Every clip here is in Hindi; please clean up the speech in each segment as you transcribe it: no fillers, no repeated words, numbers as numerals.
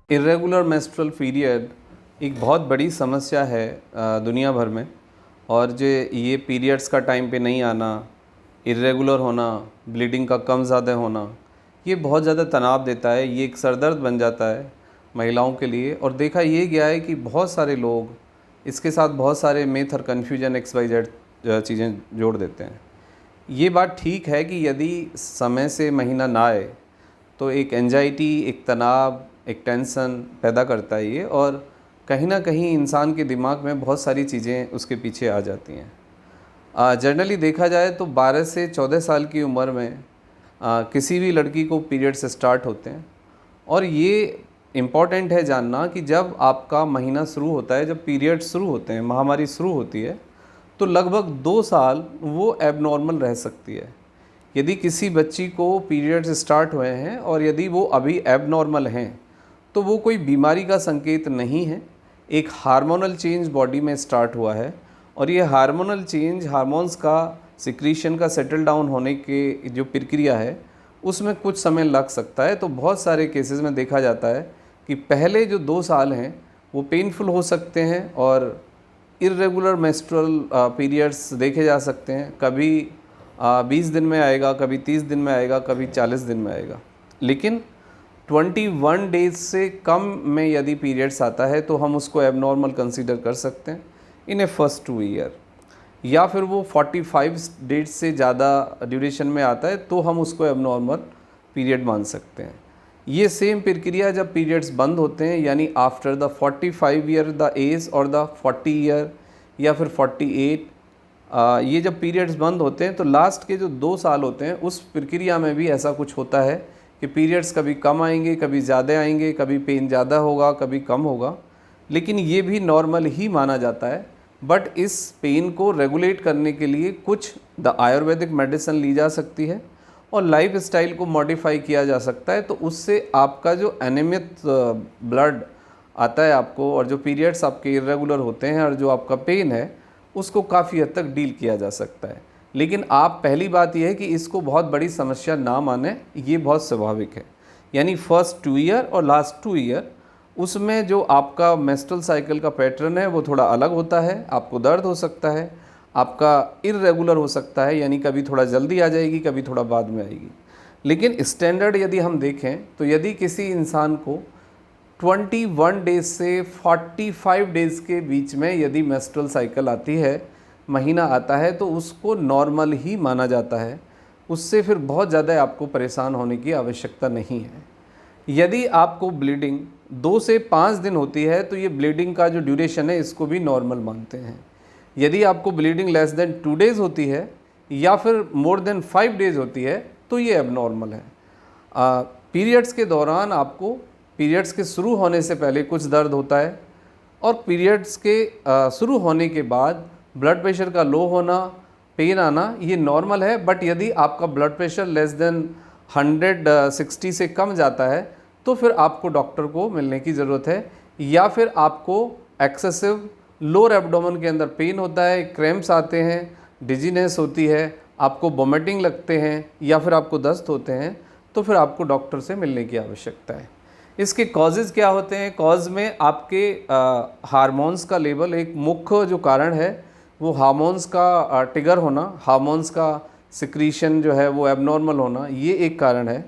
इर्रेगुलर मेंस्ट्रुअल पीरियड एक बहुत बड़ी समस्या है दुनिया भर में। और जो ये पीरियड्स का टाइम पे नहीं आना, इर्रेगुलर होना, ब्लीडिंग का कम ज़्यादा होना, ये बहुत ज़्यादा तनाव देता है। ये एक सरदर्द बन जाता है महिलाओं के लिए। और देखा ये गया है कि बहुत सारे लोग इसके साथ बहुत सारे मिथ और कन्फ्यूजन XYZ चीज़ें जोड़ देते हैं। ये बात ठीक है कि यदि समय से महीना ना आए तो एक एंजाइटी, एक तनाव, एक टेंशन पैदा करता है ये, और कहीं ना कहीं इंसान के दिमाग में बहुत सारी चीज़ें उसके पीछे आ जाती हैं। जनरली देखा जाए तो 12 से 14 साल की उम्र में किसी भी लड़की को पीरियड्स स्टार्ट होते हैं। और ये इम्पॉर्टेंट है जानना कि जब आपका महीना शुरू होता है, जब पीरियड शुरू होते हैं, महामारी शुरू होती है, तो लगभग 2 साल वो एबनॉर्मल रह सकती है। यदि किसी बच्ची को पीरियड्स स्टार्ट हुए हैं और यदि वो अभी एबनॉर्मल हैं तो वो कोई बीमारी का संकेत नहीं है। एक हार्मोनल चेंज बॉडी में स्टार्ट हुआ है और ये हार्मोनल चेंज, हार्मोन्स का सिक्रीशन का सेटल डाउन होने के जो प्रक्रिया है उसमें कुछ समय लग सकता है। तो बहुत सारे केसेस में देखा जाता है कि पहले जो 2 साल हैं वो पेनफुल हो सकते हैं और इर्रेगुलर मेंस्ट्रुअल पीरियड्स देखे जा सकते हैं। कभी 20 दिन में आएगा, कभी 30 दिन में आएगा, कभी 40 दिन में आएगा। लेकिन 21 डेज से कम में यदि पीरियड्स आता है तो हम उसको एबनॉर्मल कंसीडर कर सकते हैं इन ए फर्स्ट 2 ईयर। या फिर वो 45 डेज से ज़्यादा ड्यूरेशन में आता है तो हम उसको एबनॉर्मल पीरियड मान सकते हैं। ये सेम प्रक्रिया जब पीरियड्स बंद होते हैं, यानी after the 45 year the age और द 40 ईयर या फिर 48, ये जब पीरियड्स बंद होते हैं तो लास्ट के जो 2 साल होते हैं उस प्रक्रिया में भी ऐसा कुछ होता है कि पीरियड्स कभी कम आएंगे, कभी ज़्यादा आएंगे, कभी पेन ज़्यादा होगा, कभी कम होगा। लेकिन ये भी नॉर्मल ही माना जाता है। बट इस पेन को रेगुलेट करने के लिए कुछ द आयुर्वेदिक मेडिसिन ली जा सकती है और लाइफ स्टाइल को मॉडिफाई किया जा सकता है। तो उससे आपका जो अनियमित ब्लड आता है आपको, और जो पीरियड्स आपके इर्रेगुलर होते हैं, और जो आपका पेन है उसको काफ़ी हद तक डील किया जा सकता है। लेकिन आप पहली बात यह है कि इसको बहुत बड़ी समस्या ना माने, ये बहुत स्वाभाविक है। यानी फर्स्ट 2 ईयर और लास्ट 2 ईयर उसमें जो आपका मेंस्ट्रुअल साइकिल का पैटर्न है वो थोड़ा अलग होता है। आपको दर्द हो सकता है, आपका इर्रेगुलर हो सकता है, यानी कभी थोड़ा जल्दी आ जाएगी, कभी थोड़ा बाद में आएगी। लेकिन स्टैंडर्ड यदि हम देखें तो यदि किसी इंसान को 21 डेज से 45 डेज़ के बीच में यदि मेंस्ट्रुअल साइकिल आती है, महीना आता है, तो उसको नॉर्मल ही माना जाता है। उससे फिर बहुत ज़्यादा आपको परेशान होने की आवश्यकता नहीं है। यदि आपको ब्लीडिंग 2 से 5 दिन होती है तो ये ब्लीडिंग का जो ड्यूरेशन है इसको भी नॉर्मल मानते हैं। यदि आपको ब्लीडिंग लेस देन 2 डेज़ होती है या फिर मोर देन 5 डेज़ होती है तो ये एबनॉर्मल है। पीरियड्स के दौरान आपको पीरियड्स के शुरू होने से पहले कुछ दर्द होता है और पीरियड्स के शुरू होने के बाद ब्लड प्रेशर का लो होना, पेन आना, ये नॉर्मल है। बट यदि आपका ब्लड प्रेशर लेस देन 160 से कम जाता है तो फिर आपको डॉक्टर को मिलने की ज़रूरत है। या फिर आपको एक्सेसिव लोअर एब्डोमेन के अंदर पेन होता है, क्रैम्प्स आते हैं, डिजीनेस होती है, आपको वोमिटिंग लगते हैं या फिर आपको दस्त होते हैं, तो फिर आपको डॉक्टर से मिलने की आवश्यकता है। इसके कॉजेज़ क्या होते हैं? कॉज में आपके हार्मोन्स का लेवल एक मुख्य जो कारण है वो हार्मोन्स का ट्रिगर होना, हार्मोन्स का सिक्रीशन जो है वो एबनॉर्मल होना, ये एक कारण है।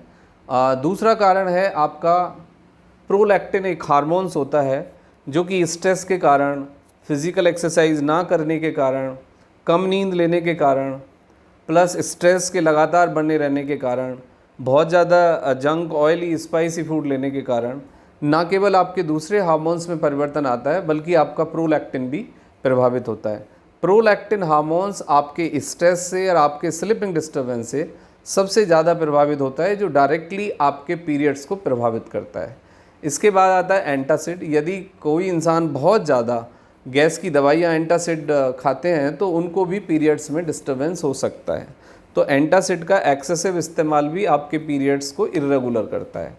दूसरा कारण है आपका प्रोलैक्टिन, एक हार्मोन्स होता है जो कि स्ट्रेस के कारण, फिज़िकल एक्सरसाइज ना करने के कारण, कम नींद लेने के कारण, प्लस स्ट्रेस के लगातार बने रहने के कारण, बहुत ज़्यादा जंक, ऑयली, स्पाइसी फूड लेने के कारण, ना केवल आपके दूसरे हार्मोन्स में परिवर्तन आता है बल्कि आपका प्रोलैक्टिन भी प्रभावित होता है। प्रोलैक्टिन हार्मोन्स आपके स्ट्रेस से और आपके स्लीपिंग डिस्टर्बेंस से सबसे ज़्यादा प्रभावित होता है, जो डायरेक्टली आपके पीरियड्स को प्रभावित करता है। इसके बाद आता है एंटासिड। यदि कोई इंसान बहुत ज़्यादा गैस की दवाइयाँ एंटासिड खाते हैं तो उनको भी पीरियड्स में डिस्टर्बेंस हो सकता है। तो एंटासिड का एक्सेसिव इस्तेमाल भी आपके पीरियड्स को इर्रेगुलर करता है।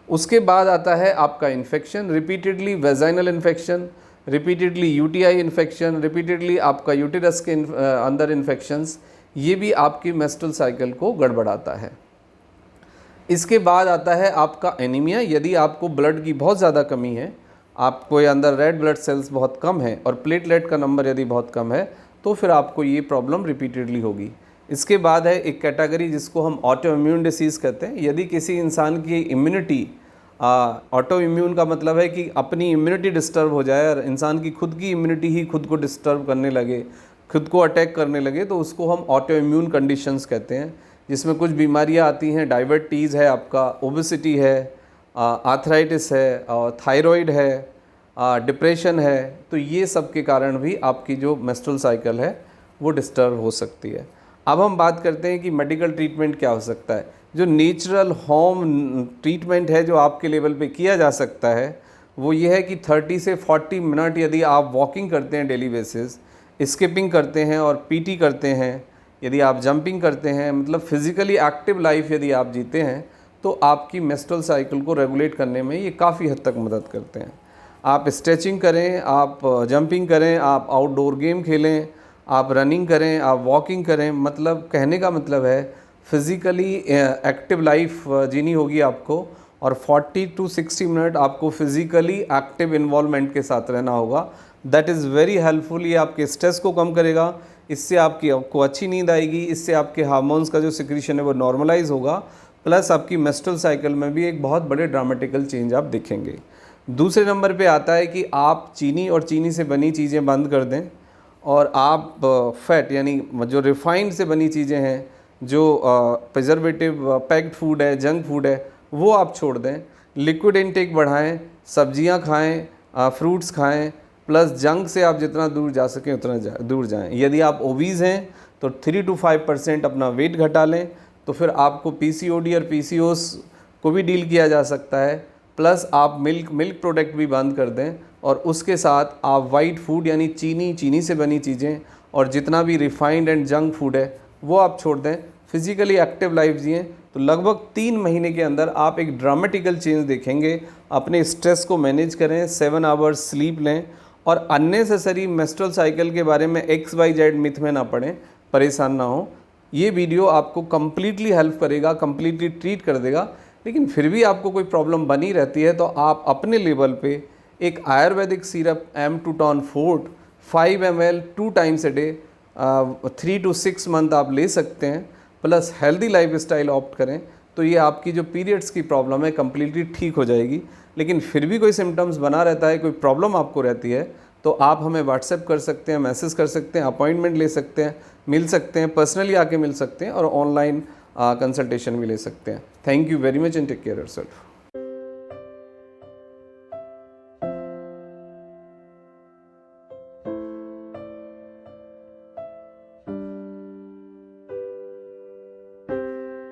उसके बाद आता है आपका infection, repeatedly vaginal infection, repeatedly UTI infection, repeatedly आपका यूटेरस के अंदर इन्फेक्शंस, ये भी आपकी मेंस्ट्रुअल साइकिल को गड़बड़ाता है। इसके बाद आता है आपका एनीमिया। यदि आपको ब्लड की बहुत ज़्यादा कमी है, आपको अंदर रेड ब्लड सेल्स बहुत कम है और प्लेटलेट का नंबर यदि बहुत कम है, तो फिर आपको ये प्रॉब्लम रिपीटेडली होगी। इसके बाद है एक कैटेगरी जिसको हम ऑटो इम्यून डिसीज़ कहते हैं। यदि किसी इंसान की इम्यूनिटी, ऑटो इम्यून का मतलब है कि अपनी इम्यूनिटी डिस्टर्ब हो जाए और इंसान की खुद की इम्यूनिटी ही खुद को डिस्टर्ब करने लगे, खुद को अटैक करने लगे, तो उसको हम ऑटो इम्यून कंडीशंस कहते हैं, जिसमें कुछ बीमारियां आती हैं। डायबिटीज़ है, आपका ओबेसिटी है, आर्थराइटिस है, और थायराइड है, डिप्रेशन है। तो ये सब के कारण भी आपकी जो मेंस्ट्रुअल साइकिल है वो डिस्टर्ब हो सकती है। अब हम बात करते हैं कि मेडिकल ट्रीटमेंट क्या हो सकता है। जो नेचुरल होम ट्रीटमेंट है जो आपके लेवल पे किया जा सकता है, वो ये है कि 30 से 40 मिनट यदि आप वॉकिंग करते हैं डेली बेसिस, स्किपिंग करते हैं और पीटी करते हैं, यदि आप जंपिंग करते हैं, मतलब फिज़िकली एक्टिव लाइफ यदि आप जीते हैं, तो आपकी मेंस्ट्रुअल साइकिल को रेगुलेट करने में ये काफ़ी हद तक मदद करते हैं। आप स्ट्रेचिंग करें, आप जंपिंग करें, आप आउटडोर गेम खेलें, आप रनिंग करें, आप वॉकिंग करें, मतलब कहने का मतलब है फिज़िकली एक्टिव लाइफ जीनी होगी आपको, और 40 टू 60 मिनट आपको फिज़िकली एक्टिव इन्वॉल्वमेंट के साथ रहना होगा। That is very helpful. ये आपके स्ट्रेस को कम करेगा, इससे आपको अच्छी नींद आएगी, इससे आपके हार्मोन्स का जो सिक्रीशन है वो नॉर्मलाइज होगा, प्लस आपकी मेंस्ट्रुअल साइकिल में भी एक बहुत बड़े ड्रामेटिकल चेंज आप देखेंगे। दूसरे नंबर पे आता है कि आप चीनी और चीनी से बनी चीज़ें बंद कर दें, और आप फैट यानी जो रिफाइंड से बनी चीज़ें हैं, जो प्रिजर्वेटिव पैक्ड फूड है, जंक फूड है, वो आप छोड़ दें। लिक्विड इनटेक बढ़ाएं, सब्जियां खाएं, फ्रूट्स खाएं, प्लस जंक से आप जितना दूर जा सकें उतना दूर जाएं। यदि आप ओबीज़ हैं तो 3 to 5% अपना वेट घटा लें, तो फिर आपको पीसीओडी और पीसीओएस को भी डील किया जा सकता है। प्लस आप मिल्क प्रोडक्ट भी बंद कर दें, और उसके साथ आप वाइट फूड यानी चीनी से बनी चीज़ें और जितना भी रिफाइंड एंड जंक फूड है वो आप छोड़ दें। फिज़िकली एक्टिव लाइफ जिएं, तो लगभग 3 महीने के अंदर आप एक ड्रामेटिकल चेंज देखेंगे। अपने स्ट्रेस को मैनेज करें, 7 आवर्स स्लीप लें, और अननेसेसरी मेंस्ट्रुअल साइकिल के बारे में XYZ मिथ में ना पड़ें, परेशान ना हो। ये वीडियो आपको कम्प्लीटली हेल्प करेगा, कम्प्लीटली ट्रीट कर देगा। लेकिन फिर भी आपको कोई प्रॉब्लम बनी रहती है तो आप अपने लेवल पे एक Ayurvedic syrup M2 fort 5 ml 2 times a day 3 to 6 month आप ले सकते हैं। Plus healthy life style opt करें, तो ये आपकी जो पीरियड्स की प्रॉब्लम है कम्प्लीटली ठीक हो जाएगी। लेकिन फिर भी कोई सिम्टम्स बना रहता है, कोई प्रॉब्लम आपको रहती है, तो आप हमें व्हाट्सएप कर सकते हैं, मैसेज कर सकते हैं, अपॉइंटमेंट ले सकते हैं, मिल सकते हैं, पर्सनली आके मिल सकते हैं, और ऑनलाइन कंसल्टेशन भी ले सकते हैं। Thank you very much and take care yourself.